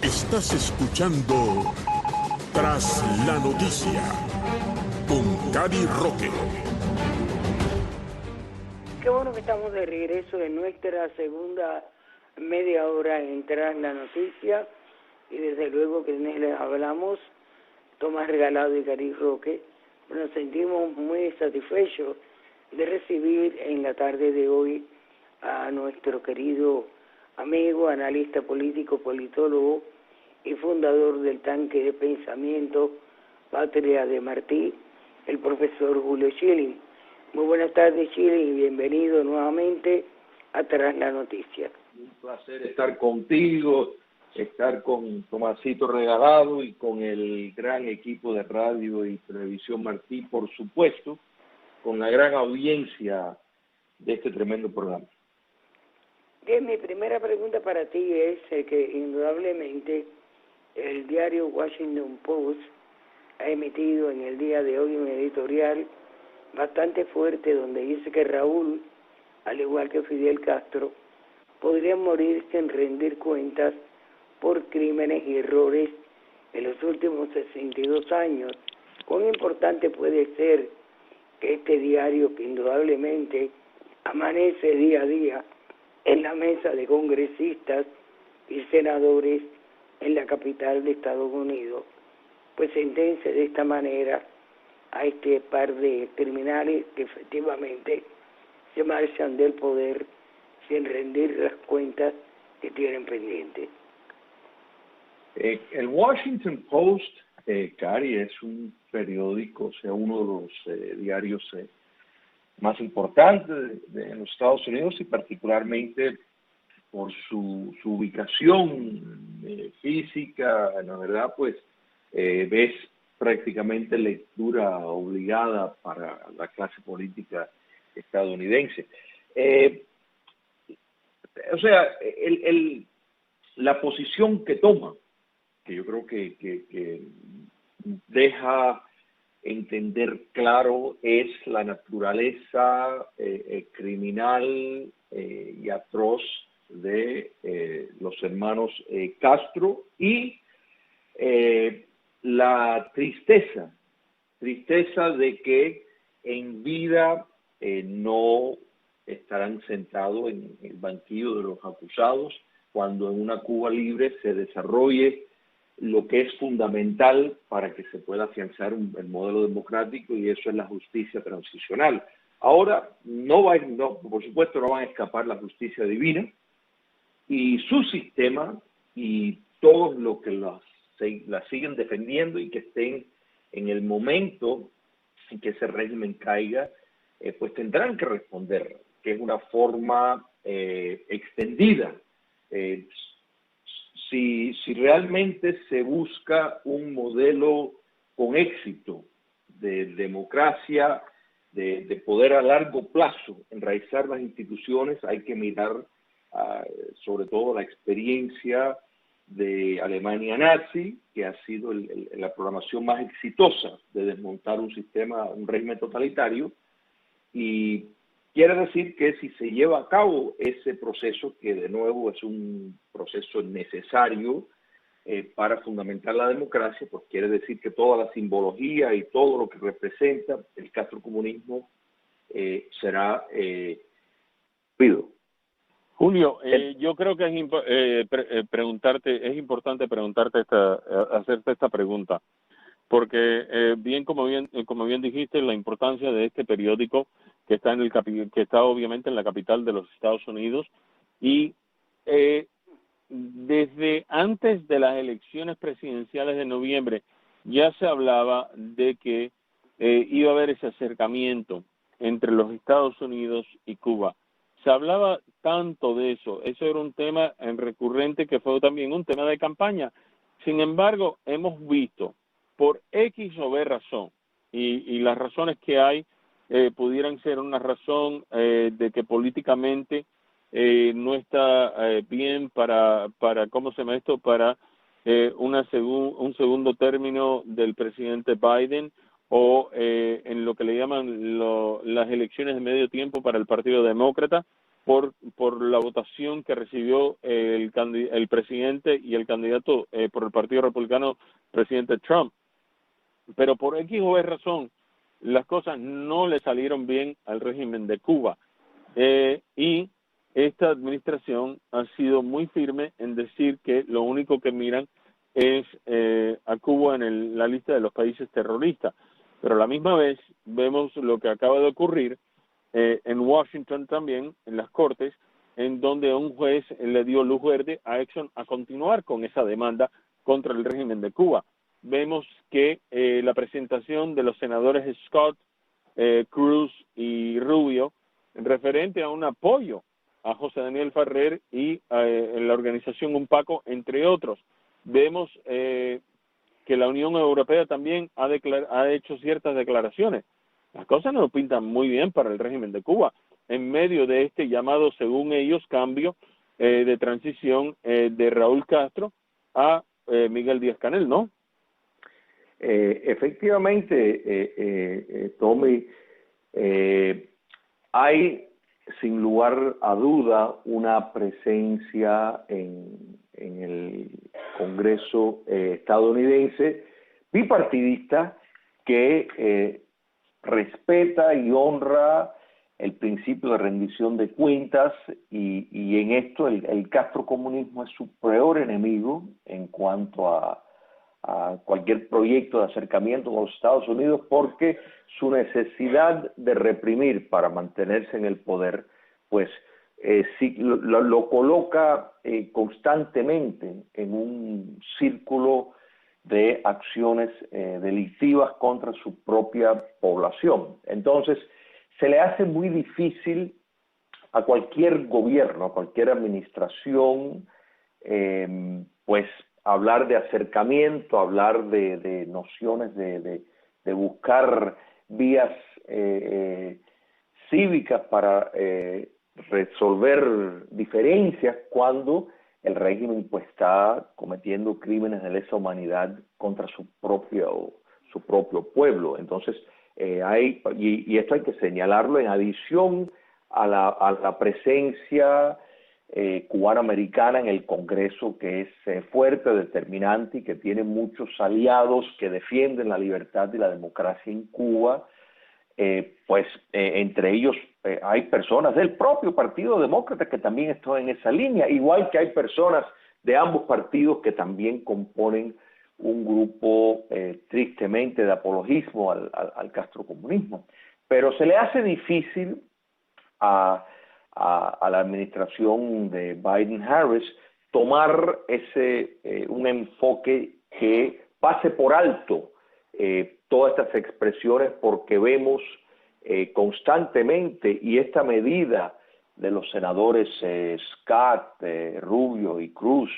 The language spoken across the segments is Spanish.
Estás escuchando Tras la Noticia con Cari Roque. Qué bueno que estamos de regreso en nuestra segunda media hora en Tras la Noticia, y desde luego que les hablamos, Tomás Regalado y Cari Roque. Nos sentimos muy satisfechos de recibir en la tarde de hoy a nuestro querido amigo, analista político, politólogo y fundador del Tanque de Pensamiento Patria de Martí, el profesor Julio Schilling. Muy buenas tardes, Schilling, y bienvenido nuevamente a Tras la Noticia. Un placer estar contigo, estar con Tomasito Regalado y con el gran equipo de radio y televisión Martí, por supuesto, con la gran audiencia de este tremendo programa. Bien, mi primera pregunta para ti es que indudablemente el diario Washington Post ha emitido en el día de hoy un editorial bastante fuerte donde dice que Raúl, al igual que Fidel Castro, podría morir sin rendir cuentas por crímenes y errores en los últimos 62 años. ¿Cuán importante puede ser que este diario, que indudablemente amanece día a día en la mesa de congresistas y senadores en la capital de Estados Unidos, pues sentencia de esta manera a este par de criminales que efectivamente se marchan del poder sin rendir las cuentas que tienen pendientes? El Washington Post, Cari, es un periódico, o sea, uno de los diarios más importantes de los Estados Unidos, y particularmente por su ubicación física. La verdad, pues ves prácticamente lectura obligada para la clase política estadounidense. O sea, la posición que toma, que yo creo que deja entender claro, es la naturaleza criminal y atroz de los hermanos Castro, y la tristeza de que en vida no estarán sentados en el banquillo de los acusados, cuando en una Cuba libre se desarrolle lo que es fundamental para que se pueda afianzar el modelo democrático, y eso es la justicia transicional. Ahora, por supuesto, no van a escapar la justicia divina, y su sistema y todos los que la siguen defendiendo y que estén en el momento en que ese régimen caiga, pues tendrán que responder, que es una forma extendida. Si realmente se busca un modelo con éxito de democracia, de poder a largo plazo enraizar las instituciones, hay que mirar sobre todo la experiencia de Alemania nazi, que ha sido la programación más exitosa de desmontar un régimen totalitario. Y quiere decir que si se lleva a cabo ese proceso, que de nuevo es un proceso necesario para fundamentar la democracia, pues quiere decir que toda la simbología y todo lo que representa el castrocomunismo será pido. Julio, yo creo que es importante hacerte esta pregunta, porque como bien dijiste, la importancia de este periódico que está obviamente en la capital de los Estados Unidos, y desde antes de las elecciones presidenciales de noviembre ya se hablaba de que iba a haber ese acercamiento entre los Estados Unidos y Cuba. Se hablaba tanto de eso era un tema recurrente, que fue también un tema de campaña. Sin embargo, hemos visto, por X o B razón, y las razones que hay pudieran ser una razón de que políticamente no está bien para ¿cómo se llama esto? Para un segundo término del presidente Biden, o en lo que le llaman las elecciones de medio tiempo para el Partido Demócrata. por la votación que recibió el presidente y el candidato por el Partido Republicano, presidente Trump. Pero por X o Y razón, las cosas no le salieron bien al régimen de Cuba. Y esta administración ha sido muy firme en decir que lo único que miran es a Cuba en la lista de los países terroristas. Pero a la misma vez vemos lo que acaba de ocurrir en Washington también, en las Cortes, en donde un juez le dio luz verde a Exxon a continuar con esa demanda contra el régimen de Cuba. Vemos que la presentación de los senadores Scott, Cruz y Rubio, referente a un apoyo a José Daniel Ferrer y en la organización UNPACO, entre otros. Vemos que la Unión Europea también ha hecho ciertas declaraciones. Las cosas no pintan muy bien para el régimen de Cuba, en medio de este llamado, según ellos, cambio de transición de Raúl Castro a Miguel Díaz-Canel, ¿no? Efectivamente, Tommy, hay sin lugar a duda una presencia en el Congreso estadounidense bipartidista que respeta y honra el principio de rendición de cuentas y en esto el castrocomunismo es su peor enemigo en cuanto a cualquier proyecto de acercamiento con los Estados Unidos, porque su necesidad de reprimir para mantenerse en el poder, pues sí, lo coloca constantemente en un círculo de acciones delictivas contra su propia población. Entonces, se le hace muy difícil a cualquier gobierno, a cualquier administración, pues hablar de acercamiento, hablar de nociones de buscar vías cívicas para resolver diferencias cuando el régimen pues está cometiendo crímenes de lesa humanidad contra su propio pueblo. Entonces y esto hay que señalarlo en adición a la presencia cubano-americana en el Congreso, que es fuerte, determinante y que tiene muchos aliados que defienden la libertad y la democracia en Cuba. Entre ellos hay personas del propio Partido Demócrata que también están en esa línea, igual que hay personas de ambos partidos que también componen un grupo tristemente de apologismo al castrocomunismo. Pero se le hace difícil a la administración de Biden-Harris tomar un enfoque que pase por alto todas estas expresiones, porque vemos constantemente, y esta medida de los senadores Scott, Rubio y Cruz,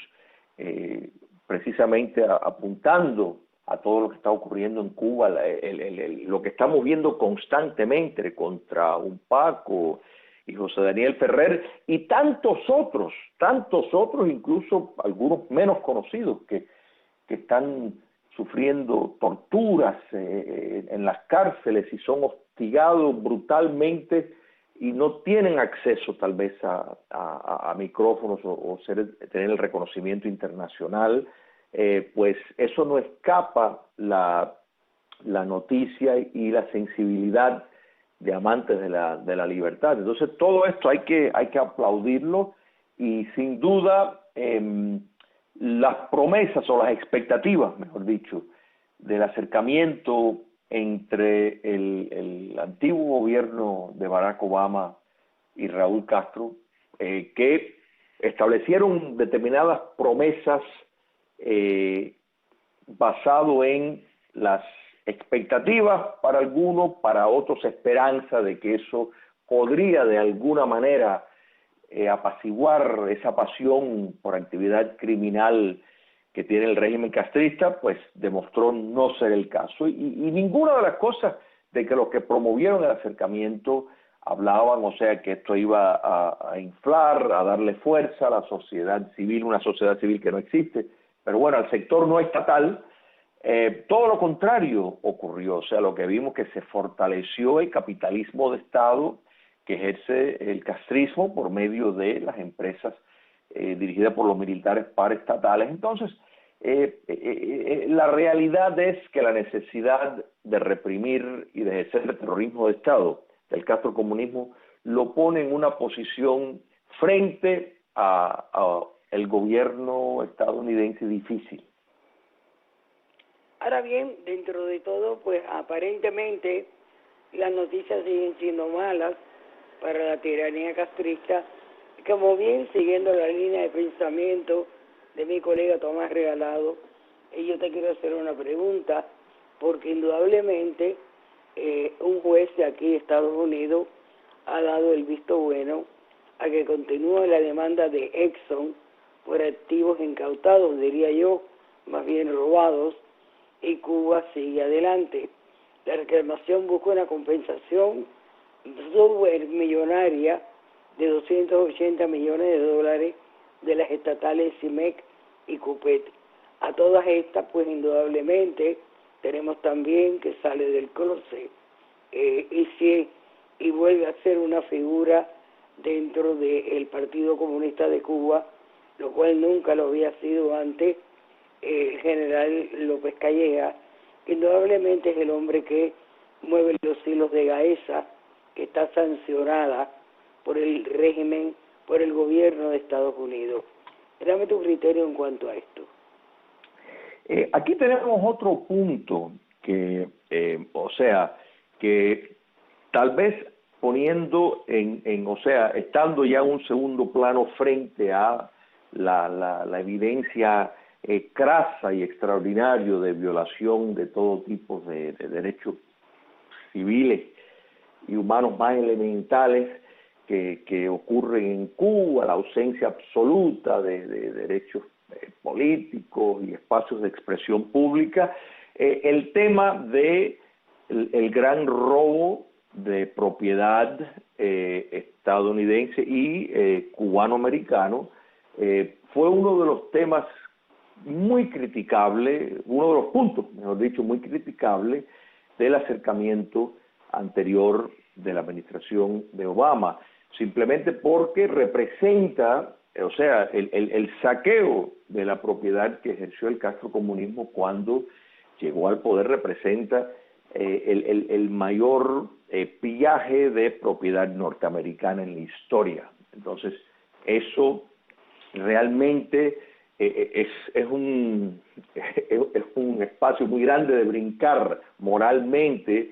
precisamente apuntando a todo lo que está ocurriendo en Cuba, lo que estamos viendo constantemente contra UNPACO y José Daniel Ferrer y tantos otros, incluso algunos menos conocidos que están sufriendo torturas en las cárceles y son hostigados brutalmente y no tienen acceso tal vez a micrófonos o tener el reconocimiento internacional, pues eso no escapa la noticia y la sensibilidad de amantes de la libertad. Entonces todo esto hay que aplaudirlo y sin duda las promesas o las expectativas, mejor dicho, del acercamiento entre el antiguo gobierno de Barack Obama y Raúl Castro, que establecieron determinadas promesas basado en las expectativas para algunos, para otros esperanza de que eso podría de alguna manera apaciguar esa pasión por actividad criminal que tiene el régimen castrista, pues demostró no ser el caso. Y ninguna de las cosas de que los que promovieron el acercamiento hablaban, o sea, que esto iba a inflar, a darle fuerza a la sociedad civil, una sociedad civil que no existe, pero bueno, al sector no estatal, todo lo contrario ocurrió. O sea, lo que vimos que se fortaleció el capitalismo de Estado que ejerce el castrismo por medio de las empresas dirigidas por los militares paraestatales. Entonces, la realidad es que la necesidad de reprimir y de ejercer el terrorismo de Estado del castrocomunismo lo pone en una posición frente a el gobierno estadounidense difícil. Ahora bien, dentro de todo, pues aparentemente las noticias siguen siendo malas para la tiranía castrista, como bien siguiendo la línea de pensamiento de mi colega Tomás Regalado, y yo te quiero hacer una pregunta, porque indudablemente un juez de aquí de Estados Unidos ha dado el visto bueno a que continúe la demanda de Exxon por activos incautados, diría yo, más bien robados, y Cuba sigue adelante. La reclamación busca una compensación millonaria de 280 millones de dólares de las estatales CIMEC y CUPET. A todas estas, pues indudablemente, tenemos también que sale del closet y vuelve a ser una figura dentro del Partido Comunista de Cuba, lo cual nunca lo había sido antes, el general López Calleja, que indudablemente es el hombre que mueve los hilos de Gaesa, que está sancionada por el régimen, por el gobierno de Estados Unidos. Dame tu criterio en cuanto a esto. Aquí tenemos otro punto que, que tal vez poniendo estando ya en un segundo plano frente a la evidencia crasa y extraordinario de violación de todo tipo de derechos civiles y humanos más elementales que ocurren en Cuba, la ausencia absoluta de derechos políticos y espacios de expresión pública, el tema de el gran robo de propiedad estadounidense y cubano-americano fue uno de los temas muy criticable, uno de los puntos, mejor dicho, muy criticable del acercamiento anterior de la administración de Obama, simplemente porque representa, el saqueo de la propiedad que ejerció el castrocomunismo cuando llegó al poder representa el mayor pillaje de propiedad norteamericana en la historia. Entonces, eso realmente es un espacio muy grande de brincar moralmente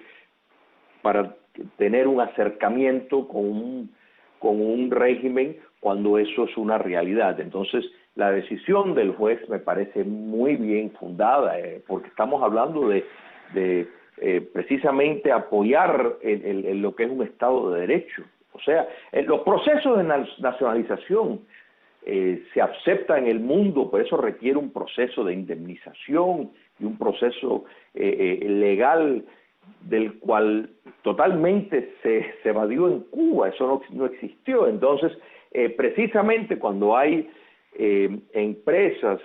para tener un acercamiento con un régimen cuando eso es una realidad. Entonces, la decisión del juez me parece muy bien fundada, porque estamos hablando de precisamente apoyar lo que es un Estado de Derecho. O sea, los procesos de nacionalización se acepta en el mundo, pero eso requiere un proceso de indemnización y un proceso legal del cual totalmente se evadió en Cuba, eso no existió. Entonces, precisamente cuando hay empresas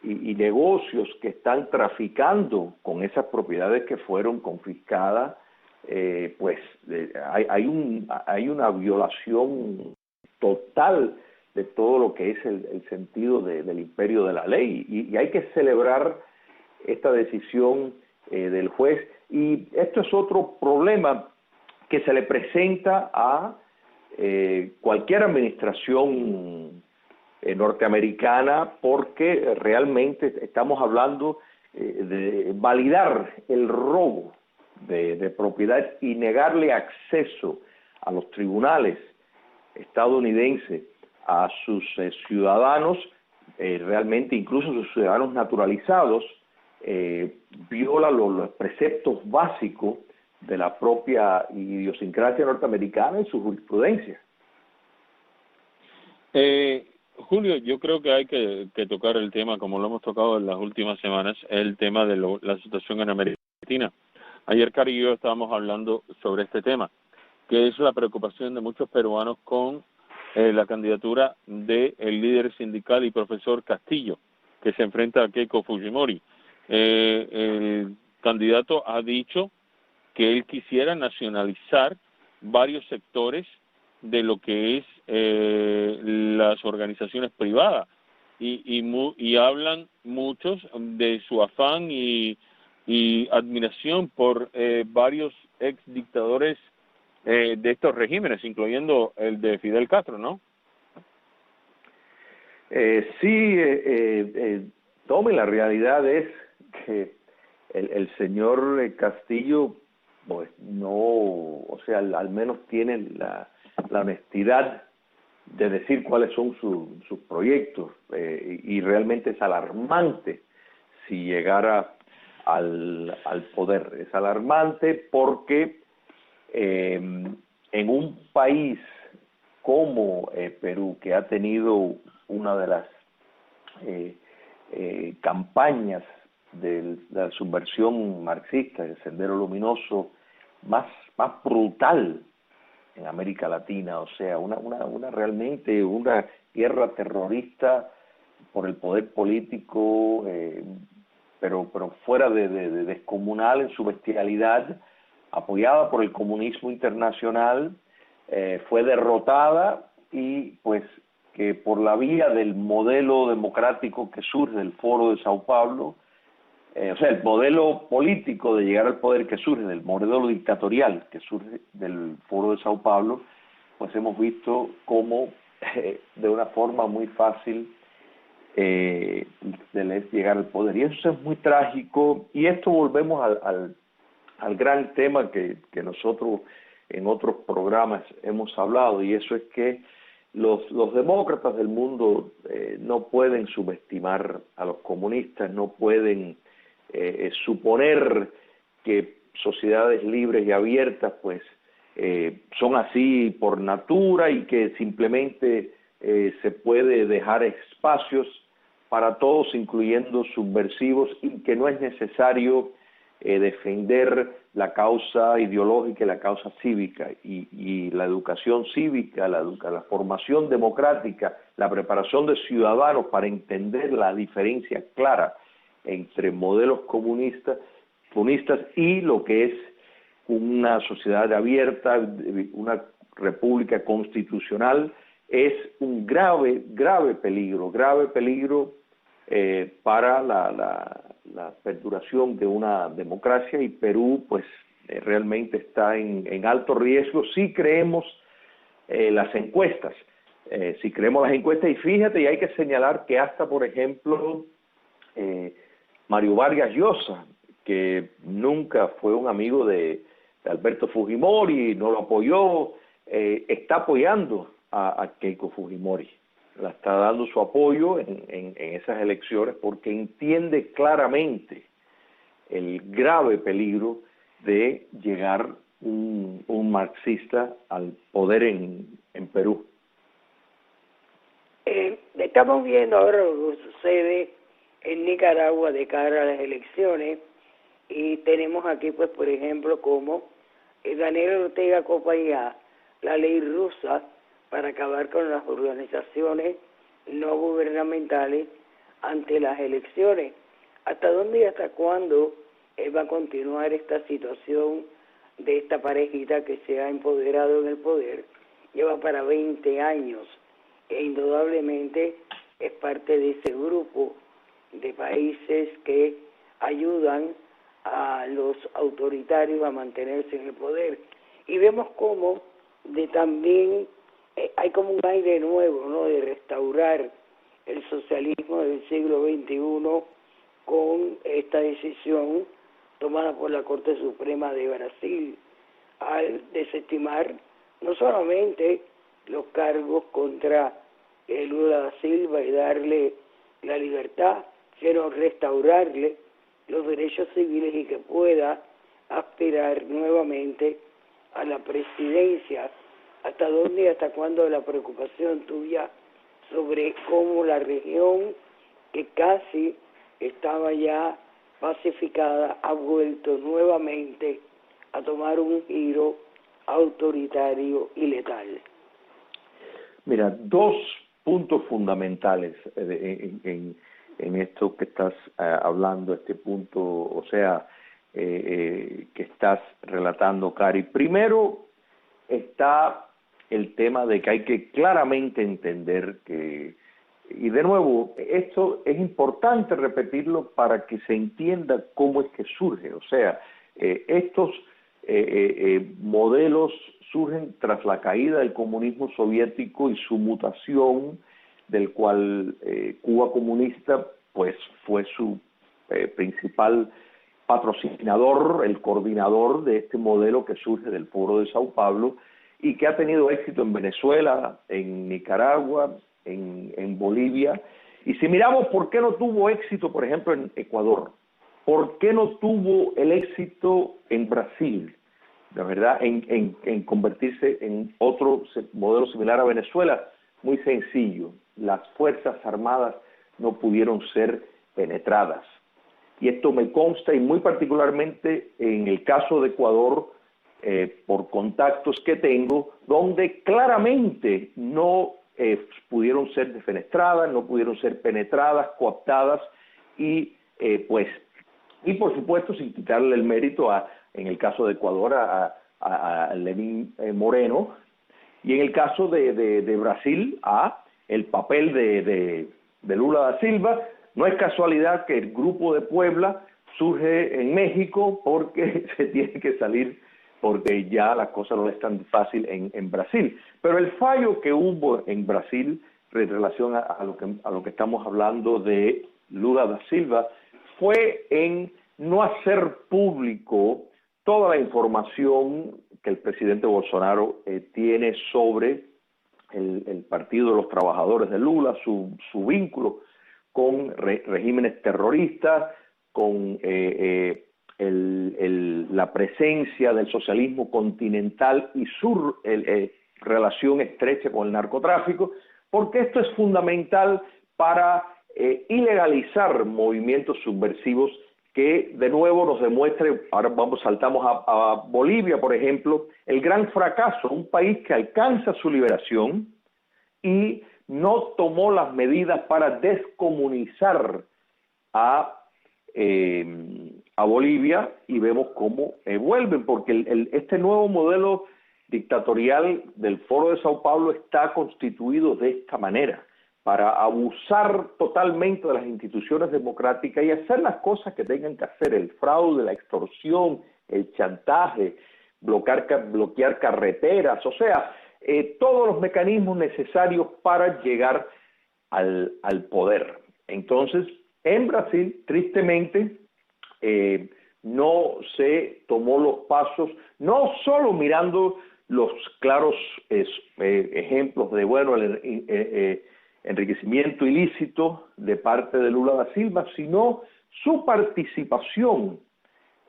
y negocios que están traficando con esas propiedades que fueron confiscadas, hay una violación total de todo lo que es el sentido del imperio de la ley, y hay que celebrar esta decisión del juez. Y esto es otro problema que se le presenta a cualquier administración norteamericana, porque realmente estamos hablando de validar el robo de propiedad y negarle acceso a los tribunales estadounidenses a sus ciudadanos, realmente incluso sus ciudadanos naturalizados, viola los preceptos básicos de la propia idiosincrasia norteamericana y su jurisprudencia. Julio, yo creo que hay que tocar el tema, como lo hemos tocado en las últimas semanas, el tema de la situación en América Latina. Ayer Cari y yo estábamos hablando sobre este tema, que es la preocupación de muchos peruanos con la candidatura del líder sindical y profesor Castillo, que se enfrenta a Keiko Fujimori. El candidato ha dicho que él quisiera nacionalizar varios sectores de lo que es las organizaciones privadas y hablan muchos de su afán y admiración por varios ex dictadores de estos regímenes, incluyendo el de Fidel Castro, ¿no? Tommy, la realidad es que el señor Castillo, pues no, o sea, al menos tiene la honestidad de decir cuáles son sus proyectos, y realmente es alarmante si llegara al poder. Es alarmante porque en un país como Perú, que ha tenido una de las campañas de la subversión marxista, el Sendero Luminoso, más brutal en América Latina, o sea, realmente una guerra terrorista por el poder político, pero fuera de descomunal en su bestialidad, apoyada por el comunismo internacional, fue derrotada y pues que por la vía del modelo democrático que surge del Foro de Sao Paulo, o sea, el modelo político de llegar al poder que surge del modelo dictatorial que surge del Foro de Sao Paulo, pues hemos visto cómo de una forma muy fácil les llegar al poder. Y eso es muy trágico, y esto volvemos al gran tema que nosotros en otros programas hemos hablado, y eso es que los demócratas del mundo no pueden subestimar a los comunistas, no pueden suponer que sociedades libres y abiertas pues son así por natura y que simplemente se puede dejar espacios para todos, incluyendo subversivos, y que no es necesario defender la causa ideológica y la causa cívica, y la educación cívica, la formación democrática, la preparación de ciudadanos para entender la diferencia clara entre modelos comunistas y lo que es una sociedad abierta, una república constitucional, es un grave peligro para la perduración de una democracia, y Perú pues realmente está en alto riesgo si creemos las encuestas. Y fíjate, y hay que señalar que hasta, por ejemplo, Mario Vargas Llosa, que nunca fue un amigo de Alberto Fujimori, no lo apoyó, está apoyando a Keiko Fujimori. La está dando su apoyo en esas elecciones porque entiende claramente el grave peligro de llegar un marxista al poder en Perú. Estamos viendo ahora lo que sucede en Nicaragua de cara a las elecciones, y tenemos aquí pues por ejemplo como Daniel Ortega acompaña la ley rusa para acabar con las organizaciones no gubernamentales ante las elecciones. ¿Hasta dónde y hasta cuándo va a continuar esta situación de esta parejita que se ha empoderado en el poder? Lleva para 20 años e indudablemente es parte de ese grupo de países que ayudan a los autoritarios a mantenerse en el poder. Y vemos cómo también hay como un aire nuevo, ¿no?, de restaurar el socialismo del siglo XXI con esta decisión tomada por la Corte Suprema de Brasil al desestimar no solamente los cargos contra Lula da Silva y darle la libertad, sino restaurarle los derechos civiles y que pueda aspirar nuevamente a la presidencia. ¿Hasta dónde y hasta cuándo la preocupación tuya sobre cómo la región, que casi estaba ya pacificada, ha vuelto nuevamente a tomar un giro autoritario y letal? Mira, dos puntos fundamentales en esto que estás hablando, este punto, o sea, que estás relatando, Cari. Primero está el tema de que hay que claramente entender que, y de nuevo, esto es importante repetirlo para que se entienda cómo es que surge. O sea, estos modelos surgen tras la caída del comunismo soviético y su mutación, del cual Cuba comunista pues fue su principal patrocinador, el coordinador de este modelo que surge del Foro de Sao Paulo y que ha tenido éxito en Venezuela, en Nicaragua, en Bolivia. Y si miramos por qué no tuvo éxito, por ejemplo, en Ecuador, por qué no tuvo el éxito en Brasil, la verdad, en convertirse en otro modelo similar a Venezuela, muy sencillo, las Fuerzas Armadas no pudieron ser penetradas. Y esto me consta, y muy particularmente en el caso de Ecuador, por contactos que tengo, donde claramente no pudieron ser defenestradas, no pudieron ser penetradas, cooptadas, y por supuesto sin quitarle el mérito en el caso de Ecuador a Lenín Moreno, y en el caso de Brasil a el papel de Lula da Silva. No es casualidad que el Grupo de Puebla surge en México porque se tiene que salir, porque ya las cosas no es tan fácil en Brasil. Pero el fallo que hubo en Brasil en relación a lo que estamos hablando de Lula da Silva fue en no hacer público toda la información que el presidente Bolsonaro tiene sobre el Partido de los Trabajadores de Lula, su vínculo con regímenes terroristas, con la presencia del socialismo continental y su relación estrecha con el narcotráfico, porque esto es fundamental para ilegalizar movimientos subversivos que de nuevo nos demuestre. Ahora saltamos a Bolivia, por ejemplo, el gran fracaso, un país que alcanza su liberación y no tomó las medidas para descomunizar a Bolivia, y vemos cómo vuelven, porque este nuevo modelo dictatorial del Foro de Sao Paulo está constituido de esta manera, para abusar totalmente de las instituciones democráticas y hacer las cosas que tengan que hacer: el fraude, la extorsión, el chantaje, bloquear carreteras, o sea, todos los mecanismos necesarios para llegar al poder. Entonces, en Brasil, tristemente, no se tomó los pasos, no solo mirando los claros ejemplos de, el enriquecimiento ilícito de parte de Lula da Silva, sino su participación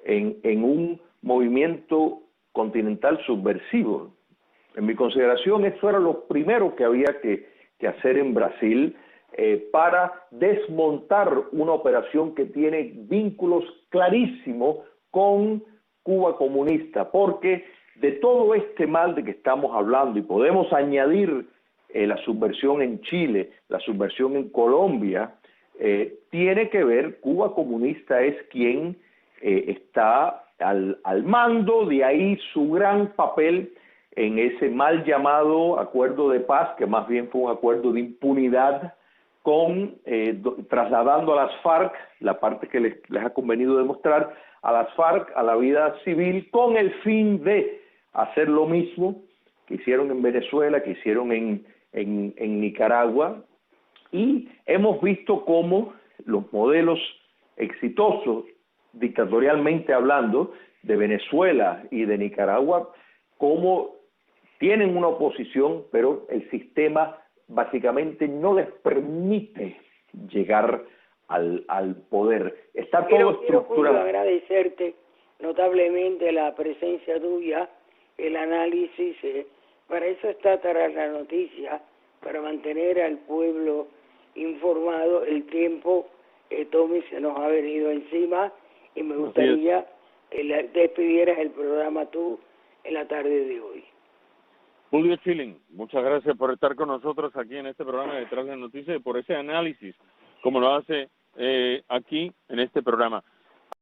en un movimiento continental subversivo. En mi consideración, eso era lo primero que había que hacer en Brasil para desmontar una operación que tiene vínculos clarísimos con Cuba comunista, porque de todo este mal de que estamos hablando, y podemos añadir la subversión en Chile, la subversión en Colombia, tiene que ver, Cuba comunista es quien está al mando, de ahí su gran papel en ese mal llamado acuerdo de paz, que más bien fue un acuerdo de impunidad, trasladando a las FARC, la parte que les ha convenido demostrar, a las FARC a la vida civil, con el fin de hacer lo mismo que hicieron en Venezuela, que hicieron en Nicaragua, y hemos visto cómo los modelos exitosos, dictatorialmente hablando, de Venezuela y de Nicaragua, cómo tienen una oposición, pero el sistema básicamente no les permite llegar al poder. Está todo estructurado. Quiero agradecerte notablemente la presencia tuya, el análisis. Para eso está Tras la Noticia, para mantener al pueblo informado. El tiempo, Tommy, se nos ha venido encima y me gustaría que despidieras el programa tú en la tarde de hoy. Julio Schilling, muchas gracias por estar con nosotros aquí en este programa de Tras la Noticia y por ese análisis, como lo hace aquí en este programa.